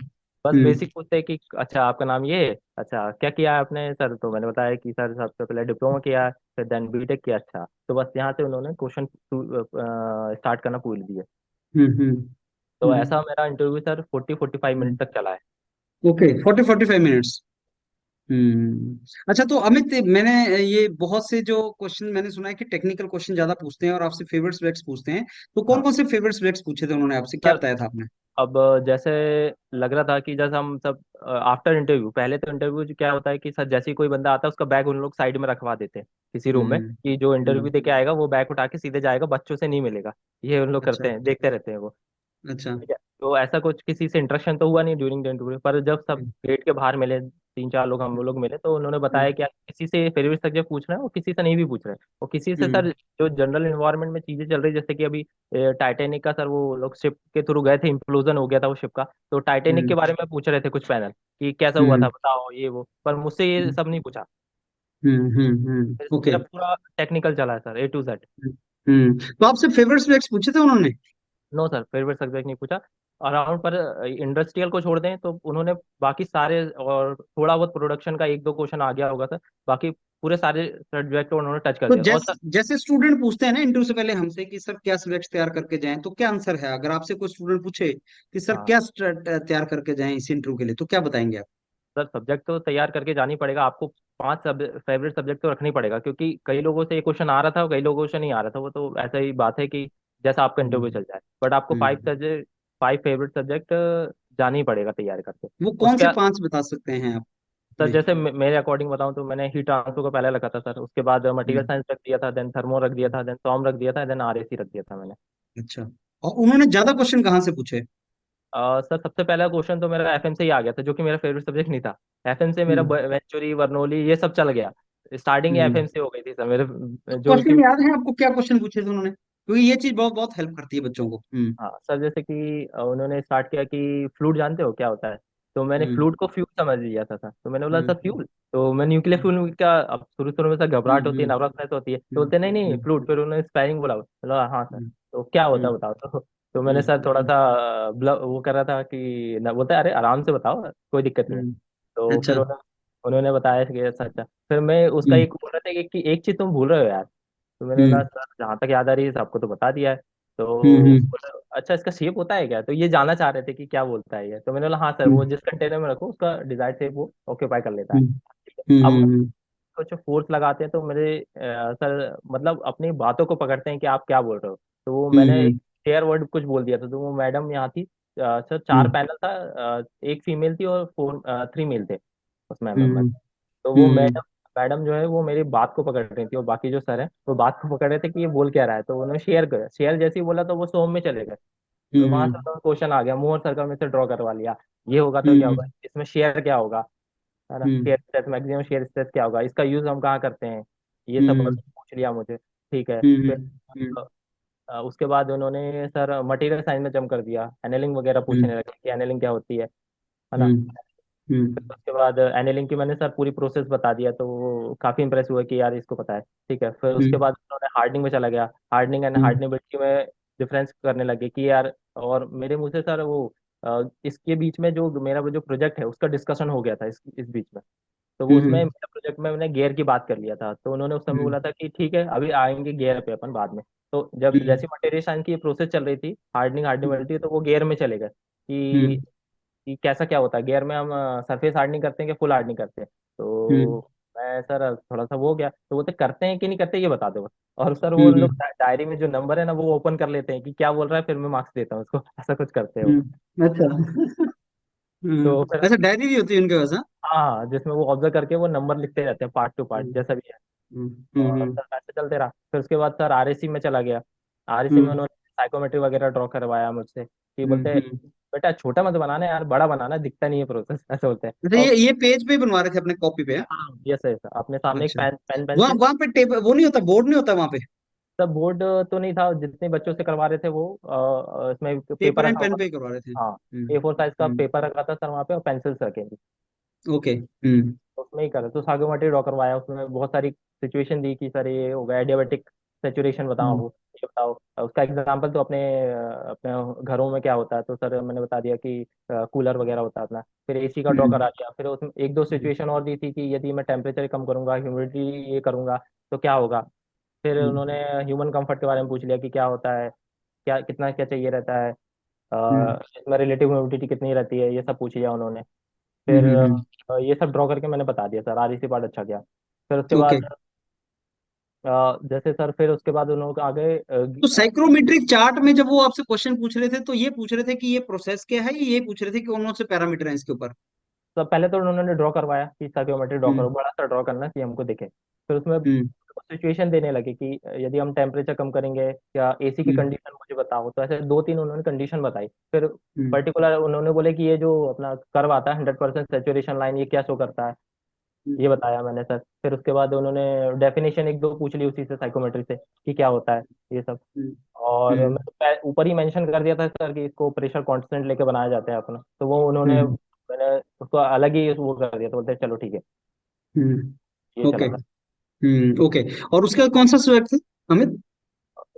बस बेसिक पूछते हैं कि अच्छा आपका नाम ये है, अच्छा क्या किया है आपने सर। तो मैंने बताया कि सर सबसे पहले डिप्लोमा किया है, फिर देन बीटेक किया। अच्छा, तो बस यहाँ से उन्होंने क्वेश्चन स्टार्ट करना भूल दिया। तो ऐसा हम्म मेरा इंटरव्यू सर 40-45 मिनट तक चला है। Okay, 40-45 minutes. अच्छा, तो अमित, मैंने ये बहुत से जो क्वेश्चन मैंने सुना है कि टेक्निकल क्वेश्चन ज्यादा पूछते हैं और आपसे फेवरेट सब्जेक्ट्स पूछते हैं, तो कौन हाँ कौन से फेवरेट सब्जेक्ट्स पूछे थे उन्होंने आपसे, क्या सर, बताया था आपने? अब जैसे लग रहा था कि जैसे हम सब आफ्टर इंटरव्यू, पहले तो इंटरव्यू क्या होता है कि सर जैसे ही कोई बंदा आता है उसका बैग उन लोग साइड में रखवा देते हैं किसी रूम में, हम्म कि जो इंटरव्यू हम्म दे के आएगा वो बैग उठा के सीधे जाएगा, बच्चों से नहीं मिलेगा। ये उन लोग अच्छा करते हैं, देखते रहते हैं वो। अच्छा। ठीक है। तो ऐसा कुछ किसी से इंटरेक्शन तो हुआ नहीं ड्यूरिंग द इंटरव्यू, पर जब सब हम्म गेट के बाहर मिले 3-4 लोग हम लोग मिले, तो उन्होंने बताया हम्म कि आप किसी से फेवरेट सब्जेक्ट पूछ रहे हैं और किसी से नहीं भी पूछ रहे हैं, और किसी से हम्म सर जो जनरल इन्वायरमेंट में चीजें चल रही, जैसे कि अभी टाइटेनिक का सर वो लोग शिप के थ्रू गए थे, इम्प्लोजन हो गया था वो शिप का। तो टाइटेनिक के बारे में पूछ रहे थे कुछ पैनल कि कैसा हुआ था हम्म बताओ ये वो, पर मुझसे ये सब नहीं पूछा। ओके। मेरा पूरा टेक्निकल चला है सर A to Z। तो आपसे फेवरेट सब्जेक्ट्स पूछे थे उन्होंने? नो सर, फेवरेट सब्जेक्ट नहीं पूछा। अराउंड पर इंडस्ट्रियल को छोड़ दें तो उन्होंने बाकी सारे, और थोड़ा बहुत प्रोडक्शन का एक दो क्वेश्चन आ गया होगा सर, बाकी पूरे सारे सब्जेक्ट को उन्होंने टच कर तो दिया। और सर जैसे स्टूडेंट पूछते हैं ना इंटरव्यू से पहले हमसे कि सर क्या सब्जेक्ट्स तैयार करके जाएं, तो क्या आंसर है? अगर आपसे कोई स्टूडेंट पूछे कि सर हाँ क्या तैयार करके जाएं इस इंटरव्यू के लिए, तो क्या बताएंगे आप? सर, सब्जेक्ट तो तैयार करके जानी पड़ेगा आपको। 5 फेवरेट सब्जेक्ट तो रखनी पड़ेगा, क्योंकि कई लोगों से ये क्वेश्चन आ रहा था और कई लोगों से नहीं आ रहा था, वो तो ऐसा ही बात है कि जैसा आपका इंटरव्यू हम्म चल जाए, बट आपको फाइव हम्म सब्जेक्ट 5 फेवरेट सब्जेक्ट जाना ही पड़ेगा तैयार करके। वो कौन से उसके 5 बता सकते हैं आप सर हमें? जैसे मेरे अकॉर्डिंग बताऊं तो मैंने हीट ट्रांसफर को पहले रखा था सर, उसके बाद मटेरियल हम्म साइंस रख दिया था, देन थर्मो रख दिया था, देन सॉम रख दिया था, देन RAC रख दिया था मैंने। अच्छा। और उन्होंने ज्यादा क्वेश्चन कहाँ से पूछे? सर सबसे पहला क्वेश्चन तो मेरा FM से ही आ गया था, जो कि मेरा फेवरेट सब्जेक्ट नहीं था। FM से मेरा हम्म वेंचुरी वर्नोली ये सब चल गया। स्टार्टिंग ही हम्म FM से हो गई थी सर मेरे, जो कि क्वेश्चन याद है आपको, क्या क्वेश्चन पूछे थे उन्होंने? क्योंकि ये चीज बहुत बहुत हेल्प करती है बच्चों को। हाँ सर, जैसे कि उन्होंने स्टार्ट किया कि फ्लूट जानते हो क्या होता है। तो मैंने हम्म फ्लूट को फ्यूल समझ लिया था, तो मैंने बोला सर हम्म फ्यूल। तो मैं न्यूक्लियर फ्यूल का, अब शुरू शुरू में सर घबराहट होती है, हम्म नर्वसनेस होती है, तो हम्म बोलते नहीं नहीं हम्म फ्लूट। फिर उन्होंने स्पेलिंग बोला हाँ सर। हम्म तो क्या होता है हम्म बताओ। तो मैंने हम्म सर थोड़ा सा वो कर रहा था कि बोलते अरे आराम से बताओ, कोई दिक्कत नहीं है। तो फिर अच्छा। उन्होंने बताया कि अच्छा अच्छा। फिर मैं उसका हम्म एक बोल रहा था कि एक चीज तुम भूल रहे हो यार। तो मैंने बोला हम्म सर जहाँ तक याद आ रही है सबको तो बता दिया है। तो हम्म बोला, अच्छा इसका शेप होता है क्या, तो ये जानना चाह रहे थे कि क्या बोलता है ये। तो मैंने बोला हाँ सर, वो हम्म जिस कंटेनर में रखो उसका डिजायर शेप वो ऑक्यूपाई कर लेता है। हम्म ठीक है। अब हम्म कुछ फोर्स लगाते हैं तो मेरे सर मतलब अपनी बातों को पकड़ते हैं कि आप क्या बोल रहे हो। तो वो मैंने एक हम्म शेयर वर्ड कुछ बोल दिया था, तो वो मैडम यहाँ थी। सर चार हम्म पैनल था, एक फीमेल थी और 3 मेल थे उसमें मेंबर। हम्म तो वो हम्म मैडम मैडम जो है वो मेरी बात को पकड़ रही थी, और बाकी जो सर है वो बात को पकड़ रहे थे कि ये बोल क्या रहा है। तो उन्होंने शेयर कर, शेयर जैसे ही बोला तो वो सोम में चले गए। तो वहां से हम्म तो क्वेश्चन आ गया, मोहर सर्कल में से ड्रॉ करवा लिया। ये होगा तो क्या हम्म होगा, इसमें शेयर क्या होगा, है ना, hmm shear stress, maximum shear stress क्या होगा, इसका यूज हम कहाँ करते हैं, ये सब हम्म पूछ लिया मुझे। ठीक है। हम्म फिर उसके बाद उन्होंने सर मटेरियल साइंस में जम कर दिया, एनेलिंग वगैरह पूछने लगे कि एनेलिंग क्या होती है ना। हम्म हम्म फिर उसके बाद एनेलिंग की मैंने सर पूरी प्रोसेस बता दिया, तो वो काफी इंप्रेस हुआ कि यार इसको पता है। ठीक है। फिर उसके हम्म बाद उन्होंने हार्डनिंग में चला गया, हार्डनिंग एंड हम्म हार्डनिंग में डिफरेंस करने लगे कि यार, और मेरे मुंह से सर वो इसके बीच में जो मेरा वो जो प्रोजेक्ट है उसका डिस्कशन हो गया था इस बीच में। तो वो उसमें हम्म मेरा प्रोजेक्ट में मैंने गियर की बात कर लिया था, तो उन्होंने उस समय हम्म बोला था कि ठीक है अभी आएंगे गियर पे अपन बाद में। तो जब हम्म जैसे मटेरियल साइंस की प्रोसेस चल रही थी, हार्डनिंग बनती है, तो वो गियर में चले गए हम्म कि कैसा क्या होता है गियर में, हम सरफेस हार्डनिंग करते हैं कि फुल हार्डनिंग करते हैं। हम्म तो मैं सर थोड़ा सा वो हो गया, तो बोलते करते हैं कि नहीं करते ये बता दो बस। और सर वो उन लोग हम्म डायरी में जो नंबर है ना वो ओपन कर लेते हैं कि क्या बोल रहा है, फिर मैं मार्क्स देता हूँ उसको ऐसा कुछ करते हैं वो। अच्छा। तो फिर अच्छा, डायरी भी होती है उनके पास, हाँ? हाँ, जिसमें वो ऑब्जर्व करके वो नंबर लिखते रहते हैं पार्ट टू पार्ट हम्म जैसा भी है। हम्म और हम्म सर ऐसे चलते रहा, फिर उसके बाद सर आरएसी में चला गया। आरएसी में हम्म उन्होंने साइकोमेट्री वगैरह ड्रॉ करवाया मुझसे कि बोलते हैं हम्म। बेटा छोटा मत बनाना यार, बड़ा बनाना, दिखता नहीं है प्रोसेस ऐसे बोलते हैं। अच्छा, और ये पेज पे बनवा रहे थे अपने कॉपी पे, हाँ? हाँ यस यस, अपने सामने एक अच्छा। पेन पेन वहाँ पेंसिल। वहाँ पे टेबल वो नहीं होता, बोर्ड नहीं होता वहाँ पे? सब बोर्ड तो नहीं था, जितने बच्चों से करवा रहे थे वो इसमें पेपर पेपर एंड रखा पेन हुआ पे ही था। करवा रहे थे? हाँ, A4 साइज का हम्म। पेपर रखा था सर वहाँ पे, और पेंसिल्स रखेंगे। ओके। तो उसमें ही करा, तो साइकोमेट्री ड्रॉ करवाया, उसमें बहुत सारी सिचुएशन दी कि सर ये हो गया एडियाबेटिक सेचुरेशन बताओ, हम्म ये बताओ। उसका एग्जांपल तो अपने घरों में क्या होता है, तो सर मैंने बता दिया कि कूलर वगैरह होता है अपना। फिर एसी का ड्रॉ हम्म करा दिया, फिर उसमें एक दो सिचुएशन और दी थी कि यदि मैं टेम्परेचर कम करूंगा, ह्यूमिडिटी ये करूंगा तो क्या होगा। फिर हम्म उन्होंने ह्यूमन कंफर्ट के बारे में पूछ लिया कि क्या होता है, क्या कितना क्या चाहिए रहता है, इसमें रिलेटिव ह्यूमिडिटी कितनी रहती है, ये सब पूछ लिया उन्होंने। फिर हम्म। ये सब ड्रॉ करके मैंने बता दिया सर, आरईसी पार्ट अच्छा गया। फिर उसके ओके। बाद जैसे सर फिर उसके बाद उन लोग आगे तो साइक्रोमेट्रिक चार्ट में जब वो आपसे क्वेश्चन पूछ रहे थे, तो ये पूछ रहे थे कि ये प्रोसेस क्या है, ये पूछ रहे थे कि कौन से पैरामीटर हैं इसके ऊपर? तो पहले तो उन्होंने ड्रॉ करवाया कि साइकोमेट्री ड्रॉ करो, हम्म बड़ा सा ड्रॉ करना कि हमको दिखे। फिर उसमें हम्म सिचुएशन देने लगे कि यदि हम टेम्परेचर कम करेंगे या एसी की हम्म कंडीशन मुझे बताओ, तो ऐसे दो तीन उन्होंने कंडीशन बताई। फिर हम्म पर्टिकुलर उन्होंने बोले कि ये जो अपना कर्व आता है 100% सेचुरेशन लाइन, ये क्या शो करता है, हम्म ये बताया मैंने सर। फिर उसके बाद उन्होंने डेफिनेशन एक दो पूछ ली उसी से, साइकोमेट्री से, कि क्या होता है ये सब। हम्म और हम्म मैं तो ऊपर ही मेंशन कर दिया था सर कि इसको प्रेशर कांस्टेंट लेके बनाया जाता है अपना, तो वो उन्होंने, हम्म मैंने उसको अलग ही वो कर दिया, तो बोलते हैं, चलो ठीक है। ये ओके। चला था। ओके। और उसका कौन सा सब्जेक्ट था, अमित?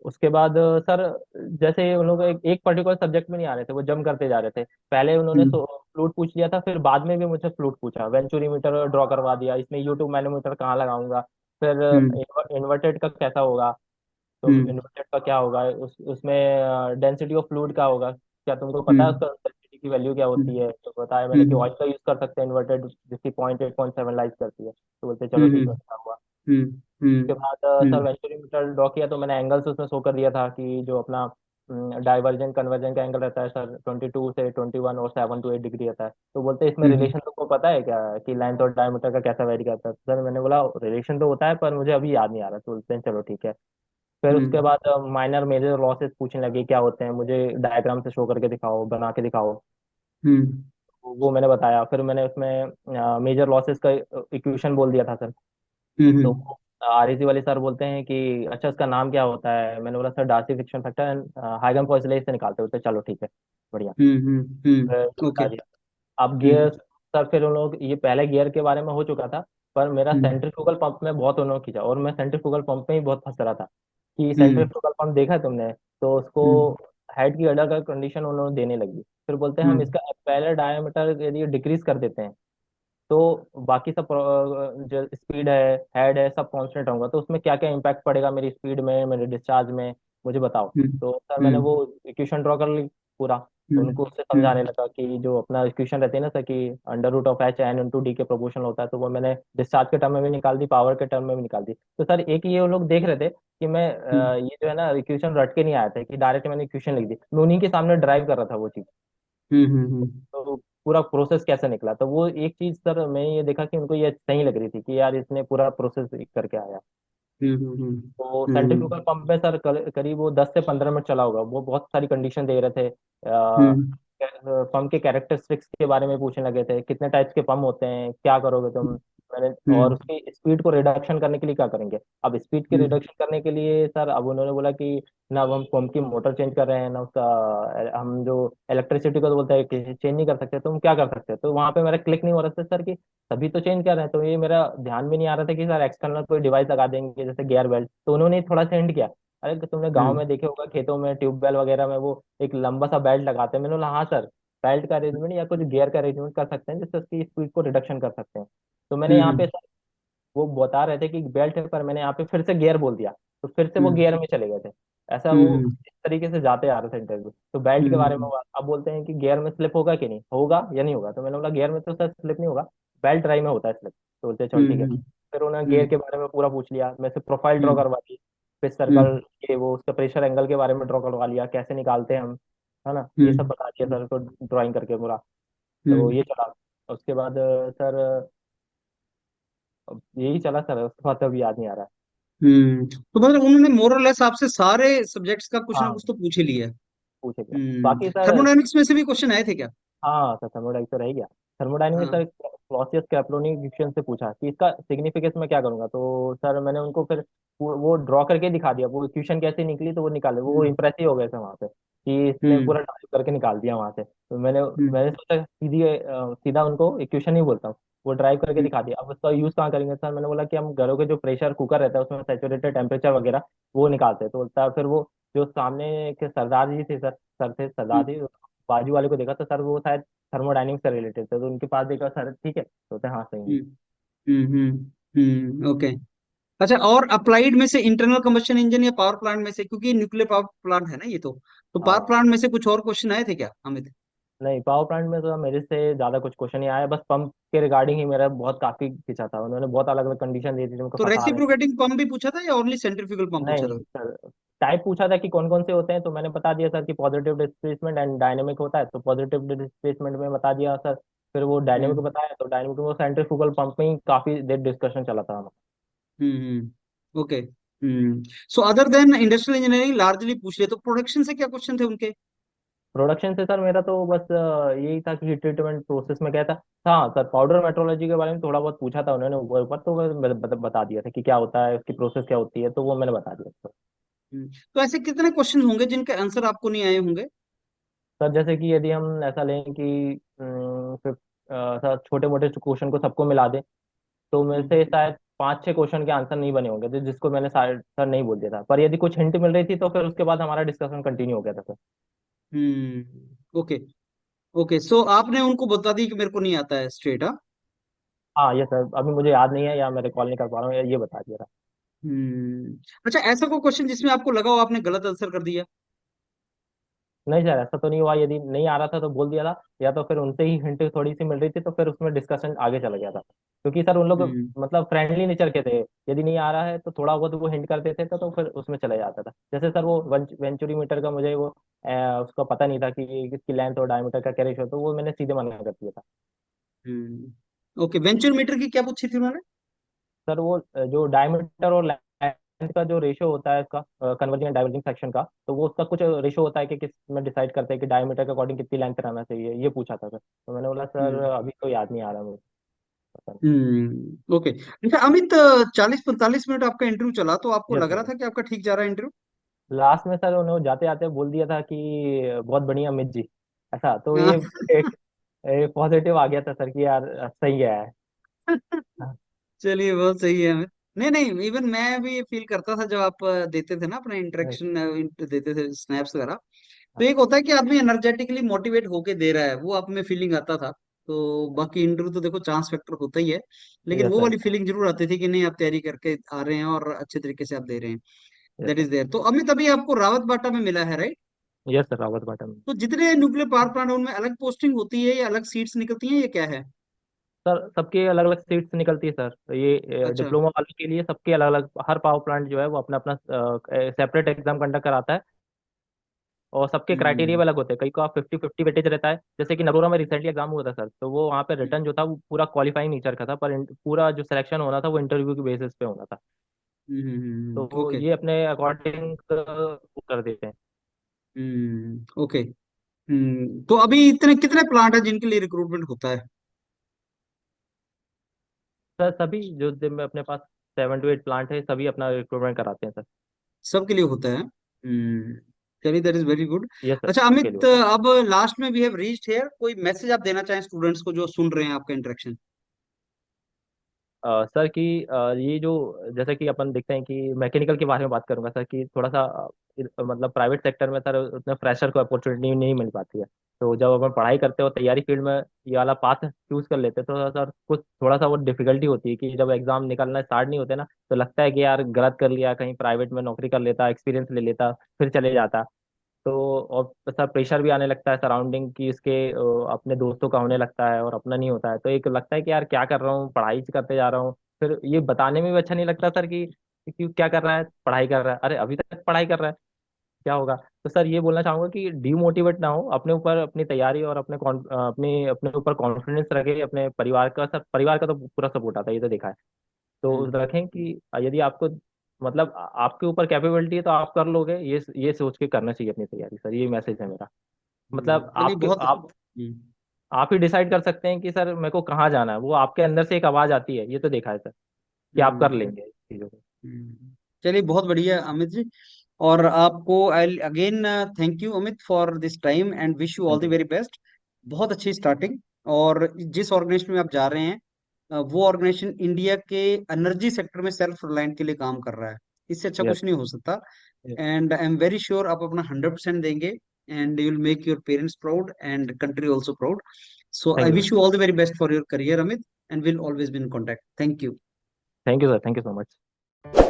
उसके बाद सर जैसे उन लोग एक पर्टिकुलर सब्जेक्ट में नहीं आ रहे थे, वो जम करते जा रहे थे। पहले उन्होंने हम्म फ्लूट पूछ लिया था, फिर बाद में भी मुझसे फ्लूट पूछा, वेंचुरीमीटर ड्रॉ करवा दिया, इसमें यूट्यूब मैनोमीटर कहाँ लगाऊंगा, फिर हम्म इन्वर्टेड का कैसा होगा, तो हम्म इन्वर्टेड का क्या होगा, उसमें डेंसिटी ऑफ फ्लूइड का होगा, क्या तुमको पता है हम्म उसका डेंसिटी की वैल्यू क्या होती हम्म है, तो बताया मैंने कि हम्म ऑयल का यूज कर सकते हैं इन्वर्टेड, जिसकी 0.8 0.7 लाइज करती है, तो बोलते चलो हम्म ठीक है, हम्म अच्छा हुआ। हम्म उसके बाद सर हम्म वेंचुरीमीटर ड्रॉ किया, तो मैंने एंगल्स उसमें शो कर दिया था कि जो अपना डाइवर्जेंट कन्वर्जेंट का एंगल रहता है सर 22 से 21 और 7 to 8 डिग्री रहता है। तो बोलते हैं इसमें हम्म रिलेशन तुमको पता है क्या कि लेंथ और डायमीटर का कैसा वेरी करता है, तो सर मैंने बोला रिलेशन तो होता है पर मुझे अभी याद नहीं आ रहा, तो बोलते हैं चलो ठीक है। फिर उसके हम्म बाद माइनर मेजर लॉसेस पूछने लगे क्या होते हैं, मुझे डायग्राम से शो करके दिखाओ, बना के दिखाओ। हम्म वो मैंने बताया, फिर मैंने उसमें मेजर लॉसेस का इक्वेशन बोल दिया था सर। तो हम्म आरईसी वाले सर बोलते हैं कि अच्छा इसका नाम क्या होता है, मैंने बोला sir Darcy friction factor and Hagen Poiseuille से निकालते होते, चलो ठीक है, बढ़िया। तो ओके। बता दिया। अब गियर हम्म सर, फिर उन लोग ये पहले गियर के बारे में हो चुका था, पर मेरा हम्म सेंट्रीफ्यूगल पंप में बहुत उन्होंने खींचा, और मैं सेंट्रीफ्यूगल पंप में ही बहुत फंस रहा था कि हम्म सेंट्रीफ्यूगल पंप देखा है तुमने, तो उसको हम्म हेड की अडर का कंडीशन उन्होंने देने लगी। फिर बोलते हैं हम हम्म इसका पहले डायमीटर यदि डिक्रीज कर देते हैं तो बाकी सब जो स्पीड है, हेड है, सब कांस्टेंट होगा, तो उसमें क्या क्या इम्पैक्ट पड़ेगा मेरी स्पीड में, मेरे डिस्चार्ज में, मुझे बताओ। हम्म तो सर मैंने हम्म वो इक्वेशन ड्रॉ कर ली पूरा, हम्म उनको उससे हम्म समझाने लगा कि जो अपना इक्वेशन रहती है ना सर कि under root of H n × D के प्रोपोर्शनल होता है, तो वो मैंने डिस्चार्ज के टर्म में भी निकाल दी, पावर के टर्म में भी निकाल दी। तो सर एक ये वो लोग देख रहे थे कि मैं ये जो है ना इक्वेशन रट के नहीं आया था कि डायरेक्ट मैंने इक्वेशन लिख दी, मैं उन्हीं के सामने ड्राइव कर रहा था वो चीज। हम्म तो पूरा प्रोसेस कैसे निकला, तो वो एक चीज सर मैं ये देखा कि उनको ये सही लग रही थी कि यार इसने पूरा प्रोसेस करके आया। तो सेंट्रीफ्यूगल पंप में सर करीब वो 10 से 15 मिनट चला होगा, वो बहुत सारी कंडीशन दे रहे थे। पंप के कैरेक्टरिस्टिक्स के बारे में पूछने लगे थे, कितने टाइप्स के पंप होते हैं, क्या करोगे तुम, मैंने और उसकी स्पीड को रिडक्शन करने के लिए क्या करेंगे। अब स्पीड की रिडक्शन करने के लिए सर, अब उन्होंने बोला कि ना अब हम पंप की मोटर चेंज कर रहे हैं, ना उसका हम जो इलेक्ट्रिसिटी को तो बोलते हैं कि चेंज नहीं कर सकते, तो हम क्या कर सकते हैं, तो वहां पे मेरा क्लिक नहीं हो रहा था सर कि तभी तो चेंज कर रहे हैं। तो ये मेरा ध्यान भी नहीं आ रहा था कि सर एक्सटर्नल कोई डिवाइस लगा देंगे जैसे गियर बेल्ट, तो उन्होंने थोड़ा सा हिंट किया अरे तो तुमने गांव हम्म में देखे होगा खेतों में ट्यूबवेल वगैरह में वो एक लंबा सा बेल्ट लगाते हैं। मैंने बोला हाँ सर, बेल्ट का अरेंजमेंट या कुछ गियर का अरेंजमेंट कर सकते हैं जिससे उसकी स्पीड को रिडक्शन कर सकते हैं। तो मैंने यहाँ हम्म पे वो बता रहे थे कि बेल्ट है, पर मैंने यहाँ पे फिर से गियर बोल दिया, तो फिर से वो हम्म गियर में चले गए थे। ऐसा वो हम्म इस तरीके से जाते आ रहे थे इंटरव्यू। तो बेल्ट के बारे में हम्म अब बोलते हैं कि गियर में स्लिप होगा कि नहीं होगा या नहीं होगा। तो मैंने बोला गियर में तो सर स्लिप नहीं होगा, बेल्ट ड्राइव में होता है स्लिप। तो बोलते चल ठीक है। हम्म फिर उन्होंने गियर हम्म के बारे में पूरा पूछ लिया, मैं से प्रोफाइल ड्रॉ हम्म करवा दी, फिर सर्कल हम्म के वो उसका प्रेशर एंगल के बारे में ड्रॉ करवा लिया, कैसे निकालते हैं हम, है ना, ये सब बता दिया हम्म सर को ड्राइंग करके पूरा। तो हम्म ये चला। उसके बाद सर यही चला सर, उसके बाद तो अभी याद नहीं आ रहा है। तो मतलब उन्होंने मोर और लेस आपसे सारे सब्जेक्ट्स का कुछ ना हाँ कुछ तो पूछ ही लिया है। पूछे गया बाकी सर। थर्मोडायनिक्स में से भी क्वेश्चन आए थे क्या? हाँ सर थर्मोडाइनमिक तो रह गया। थर्मोडाइनमिक में हाँ। सर क्लॉसियस कैप्रोनी इक्वेशन से पूछा कि इसका सिग्निफिकेंस मैं क्या करूंगा। तो सर मैंने उनको फिर वो ड्रॉ करके दिखा दिया, वो इक्वेशन कैसे निकली, तो वो निकाले, वो हम्म इम्प्रेसिव हो गए थे वहां पे कि इसने हम्म पूरा ड्राइव करके निकाल दिया वहां से। तो मैंने हम्म मैंने सोचा सीधा उनको इक्वेशन ही बोलता हूँ, वो ड्राइव करके हम्म दिखा दिया। अब उसका यूज कहाँ करेंगे सर। मैंने बोला कि हम घरों के जो प्रेशर कुकर रहता है उसमें सैचुरेटेड टेम्परेचर वगैरह वो निकालते हैं। तो बोलता है फिर वो जो सामने के सरदार जी थे सर, सर थे सरदार हम्म जी, बाजू वाले को देखा तो सर वो शायद थर्मोडायनिक्स से रिलेटेड थे, तो उनके पास देखा सर ठीक है, तो बोलते हाँ सही है। ओके। अच्छा, और अप्लाइड में से इंटरनल कंबशन इंजन या पावर प्लांट में से, क्योंकि न्यूक्लियर पावर प्लांट है ना ये तो पावर हाँ प्लांट में से कुछ और क्वेश्चन आए थे क्या अमित? नहीं, पावर प्लांट में तो मेरे से ज्यादा कुछ क्वेश्चन नहीं आया, बस पंप के रिगार्डिंग ही मेरा बहुत काफी पीछा था। उन्होंने बहुत अलग अलग कंडीशन दी थी जिनको तो फंसा रहे थे। रेसिप्रोकेटिंग पंप भी पूछा था या ओनली सेंट्रीफ्यूगल पंप पूछा नहीं था? सर, टाइप पूछा था कि कौन कौन से होते हैं, तो मैंने बता दिया सर कि पॉजिटिव डिस्प्लेसमेंट एंड डायनेमिक होता है, तो पॉजिटिव डिस्प्लेसमेंट में बता दिया सर। फिर वो डायनेमिक हम्म बताया, तो डायनेमिक में वो सेंट्रीफ्यूगल पंप में ही काफी देर डिस्कशन चला था हमारा। Okay. So other than industrial engineering largely पूछ लिया, तो प्रोडक्शन से क्या क्वेश्चन थे उनके? प्रोडक्शन से सर मेरा तो बस यही था कि हीट ट्रीटमेंट प्रोसेस में क्या था। हाँ सर पाउडर मेट्रोलॉजी के बारे में थोड़ा बहुत पूछा था उन्होंने ऊपर ऊपर, तो मैं बता दिया था कि क्या होता है, उसकी प्रोसेस क्या होती है, तो वो मैंने बता दिया सर। तो ऐसे कितने क्वेश्चन होंगे जिनके आंसर आपको नहीं आए होंगे? सर जैसे कि यदि हम ऐसा लें कि फिर सर छोटे मोटे क्वेश्चन को सबको मिला दें, तो मेरे से हम्म शायद 5-6 क्वेश्चन के आंसर नहीं बने होंगे, जिसको मैंने सर नहीं बोल दिया था, पर यदि कुछ हिंट मिल रही थी तो फिर उसके बाद हमारा डिस्कशन कंटिन्यू हो गया था सर। ओके। ओके, सो आपने उनको बता दी कि मेरे को नहीं आता है स्ट्रेट? हाँ। हाँ ये सर अभी मुझे याद नहीं है या मैं रिकॉल नहीं कर पा रहा हूँ, ये बता दिया था। अच्छा, ऐसा कोई क्वेश्चन जिसमें आपको लगा हो आपने गलत आंसर कर दिया? नहीं सर ऐसा तो नहीं हुआ, यदि नहीं आ रहा था तो बोल दिया था, या तो फिर उनसे ही हिंट थोड़ी सी मिल रही थी तो फिर उसमें डिस्कशन आगे चला गया था। क्योंकि सर उन लोग हम्म मतलब फ्रेंडली नेचर के थे, यदि नहीं आ रहा है तो थोड़ा बहुत वो हिंट कर देते थे, तो फिर उसमें चला जाता था। जैसे सर वो वेंचुरी मीटर का मुझे वो उसका पता नहीं था कि किसकी लेंथ और डायमीटर का क्या रेशो, तो वो मैंने सीधे मना कर दिया था। ओके, वेंचर मीटर की क्या पूछी थी उन्होंने? सर वो जो डायमीटर और लेंथ का जो रेशो होता है उसका, कन्वर्जिंग एंड डाइवर्जिंग सेक्शन का, तो वो उसका कुछ रेशो होता है कि किस में डिसाइड करते हैं कि डायमीटर के अकॉर्डिंग कितनी लेंथ रहना चाहिए, ये पूछा था सर। तो मैंने बोला सर हम्म अभी तो याद नहीं आ रहा मुझे, पता नहीं। ओके। अच्छा अमित, 40-45 मिनट आपका इंटरव्यू चला, तो आपको यस लग रहा सर। था कि आपका ठीक जा रहा है इंटरव्यू? लास्ट में सर उन्होंने जाते आते बोल दिया था कि बहुत बढ़िया अमित जी, ऐसा, तो हाँ। ये एक पॉजिटिव आ गया था सर कि यार सही गया है। हाँ, चलिए, बहुत सही है। नहीं नहीं, इवन मैं भी फील करता था जब आप देते थे ना अपना हाँ, इंटरेक्शन, देते थे स्नैप्स वगैरह। तो एक होता है कि आदमी एनर्जेटिकली मोटिवेट होके दे रहा है, वो आप में फीलिंग आता था। तो बाकी इंटरव्यू तो देखो चांस फैक्टर होता ही है, लेकिन यस वो सर। वाली फीलिंग जरूर आती थी कि नहीं, आप तैयारी करके आ रहे हैं और अच्छे तरीके से आप दे रहे हैं। Yes that sir. Is there. तो अमित, अभी आपको रावत बाटा में मिला है, right? Yes sir Rawatbhata में। तो जितने न्यूक्लियर पावर प्लांट है उनमें अलग पोस्टिंग होती है या अलग सीट्स निकलती हैं, ये क्या है? सर सबके अलग अलग सीट्स निकलती है सर, तो ये अच्छा। डिप्लोमा वालों के लिए सबके अलग अलग, हर पावर प्लांट जो है वो अपना अपना सेपरेट एग्जाम कंडक्ट कराता है, और सबके क्राइटेरिया हम्म भी अलग होते हैं। कई का 50-50 वेटेज रहता है, जैसे कि नरोरा में रिसेंटली एग्जाम हुआ था सर, तो वो वहाँ पे रिटर्न जो था वो पूरा क्वालिफाइंग नेचर का था, पर पूरा जो सिलेक्शन होना था वो इंटरव्यू के बेसिस पे होना था। तो वो ओके। ये अपने अकॉर्डिंग कर देते हैं। ओके। तो अभी इतने कितने प्लांट है जिनके लिए रिक्रूटमेंट होता है? सर सभी जो दिन में अपने पास 7-8 प्लांट है, सभी अपना रिक्रूटमेंट कराते हैं सर। सबके लिए होता है? चलिए, that is very good. Yes sir अच्छा सबके लिए अमित, होता है। अब लास्ट में वी हैव रीच्ड हियर, कोई मैसेज आप देना चाहें स्टूडेंट्स को जो सुन रहे हैं आपका इंटरेक्शन? सर कि ये जो जैसे कि अपन देखते हैं कि मैकेनिकल के बारे में बात करूंगा सर कि थोड़ा सा मतलब प्राइवेट सेक्टर में सर उतने फ्रेशर को अपॉर्चुनिटी नहीं मिल पाती है। तो जब अपन पढ़ाई करते हो तैयारी फील्ड में ये वाला पाथ चूज कर लेते हैं तो सर कुछ थोड़ा सा वो डिफिकल्टी होती है कि जब एग्जाम निकलना स्टार्ट नहीं होते ना तो लगता है कि यार गलत कर लिया, कहीं प्राइवेट में नौकरी कर लेता, एक्सपीरियंस ले लेता, फिर चले जाता। तो और सर प्रेशर भी आने लगता है सराउंडिंग की इसके, अपने दोस्तों का होने लगता है और अपना नहीं होता है। तो एक लगता है कि यार क्या कर रहा हूँ, पढ़ाई करते जा रहा हूँ, फिर ये बताने में भी अच्छा नहीं लगता सर कि क्या कर रहा है, पढ़ाई कर रहा है, अरे अभी तक पढ़ाई कर रहा है, क्या होगा। तो सर ये बोलना चाहूंगा कि डीमोटिवेट ना हो, अपने ऊपर अपनी तैयारी और अपने अपने ऊपर कॉन्फिडेंस रखे। अपने परिवार का सर, परिवार का तो पूरा सपोर्ट आता है, ये तो देखा है। तो हम्म रखें कि यदि आपको मतलब आपके ऊपर कैपेबिलिटी है तो आप कर लोगे, ये सोच के करना चाहिए अपनी तैयारी सर, ये मैसेज है मेरा। मतलब चलिए बहुत आप ही डिसाइड कर सकते हैं कि सर मेरे को कहाँ जाना है, वो आपके अंदर से एक आवाज आती है, ये तो देखा है सर कि आप कर हम्म लेंगे इस चीजों को। चलिए बहुत बढ़िया अमित जी। और आपको I again thank you Amit for this time and wish you all thank the you. Very best. बहुत अच्छी स्टार्टिंग। और जिस ऑर्गेनाइजेशन में आप जा रहे हैं वो ऑर्गेनाइजेशन इंडिया के एनर्जी सेक्टर में सेल्फ रिलायंट के लिए काम कर रहा है। इससे अच्छा यस। कुछ नहीं हो सकता। And I am very sure आप अपना 100% देंगे and you will make your parents proud and country also proud. So thank I you sir. Wish you all the very best for your career Amit and will always be in contact. Thank you. Thank you sir, thank you so much.